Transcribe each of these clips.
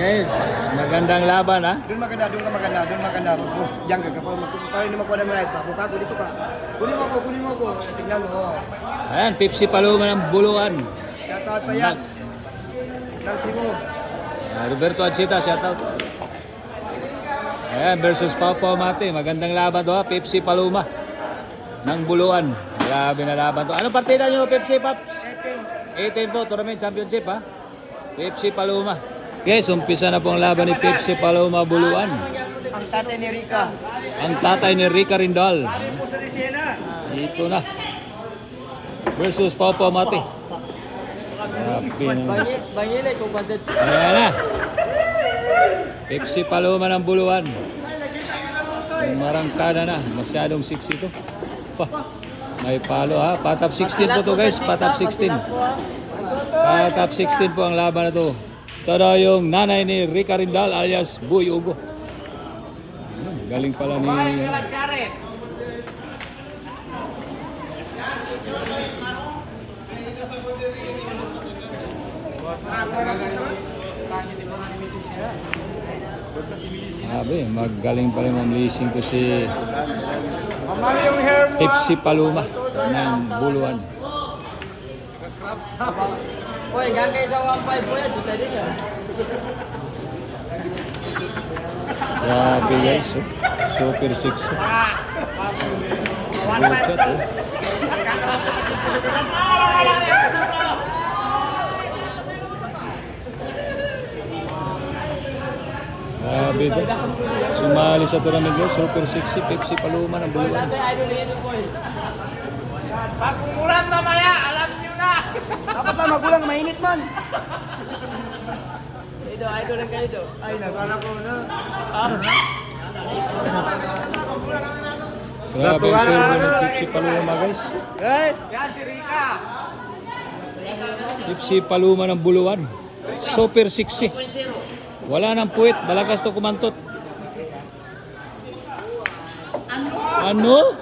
Guys, magandang laban ha. Doon maganda, doon ka maganda, doon maganda. Boss, diyan ka pa. Paano naman ko na mga papuka ko dito ka. Kunin mo ko. Tingnan mo. Ayan, Pepsi Paloma ng Buluan. Shoutout pa yan. Ng Cebu. Roberto Anchita, shoutout. Ayan, versus Papa Mate. Magandang laban to ha, Pepsi Paloma ng Buluan. Grabe na laban to. Anong partida nyo, Pepsi Paps? 18 po, Tournament Championship ha. Pepsi Paloma. Guys, umpisa na po ang laban ni Pepsi Paloma Buluan. Ang tatay ni Rica. Ang tatay ni Rica Rindal. Ito na. Versus Papa Mate. Bangilay kung budget. Ayan na. Pepsi Paloma ng Buluan. Marangkada na. Masyadong 6 ito. Pa. May palo ha. Patap 16 po to guys. Patap 16. Patap 16 po ang laban na to. Ito daw yung nanay ni Rica Rindal alias Boy Ugo. Galing pala ni... Sabi, magaling pala yung mamlising ko si Pepsi Paloma ng Buluan. Oy, gagay sa 1.5 po yan. Dito din yan. Grabe guys, oh. Super 6. Good shot, oh. Grabe ito. Sumali sa tournament guys, Super 6 Pepsi Paloma ng Buluan. Pagkumulan mamaya, alam nyo na. Dapat na magulang, mainit man. Idol lang kayo do. Ay, nagkala ko na. Grabe ang server ng Pepsi Paloma guys. Yan si Rica. Pepsi Paloma ng Buluan. Super 6. Wala nang puwit, balagas to kumantot. Ano?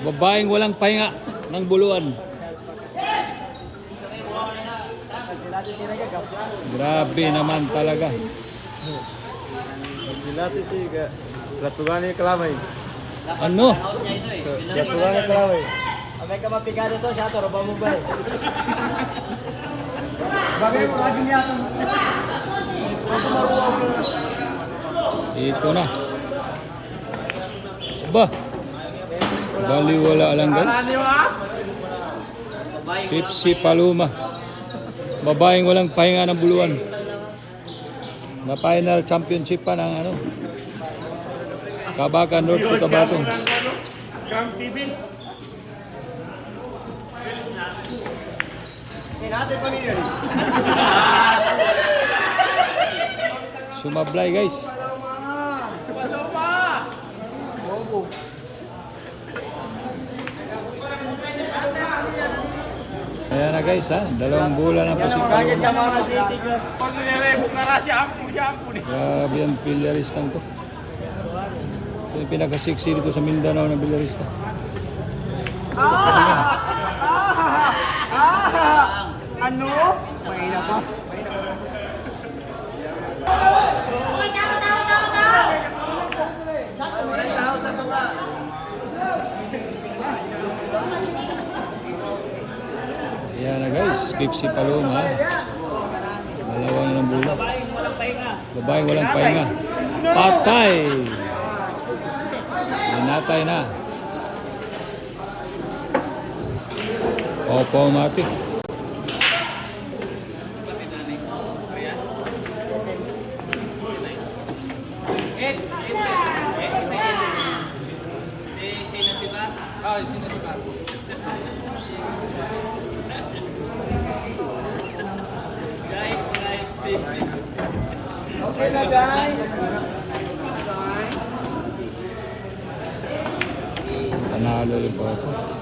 Babaeng walang pahinga ng Buluan. Grabe naman talaga. Dilati tiga. Latugan ni Kalamay. Ano? Latugan ni Kalamay. Amay ka mapigado to, siya to, roba mo ba? Bagay mo lagi niya to. Ito na. Ba? Baliwala lang guys. Pepsi Paloma. Babaeng walang pahinga ng Buluan. Na final championship pa ng ano. Kabakan North Cotabato. Gang TV. Natin pamilya rin. Sumablay guys. Ayan na guys ha, 2 bulan na po si Paloma. Grabe ang bilyaristang to. Ito yung pinaka-sexy dito sa Mindanao ng bilyarista. Ano? Mahina pa. Ayan na guys, Pepsi Paloma. 2 na ng bulan. Babaeng walang pahinga. Patay! Nanatay na. Opo, mati. Okay na, guys. Panalo rin po ako.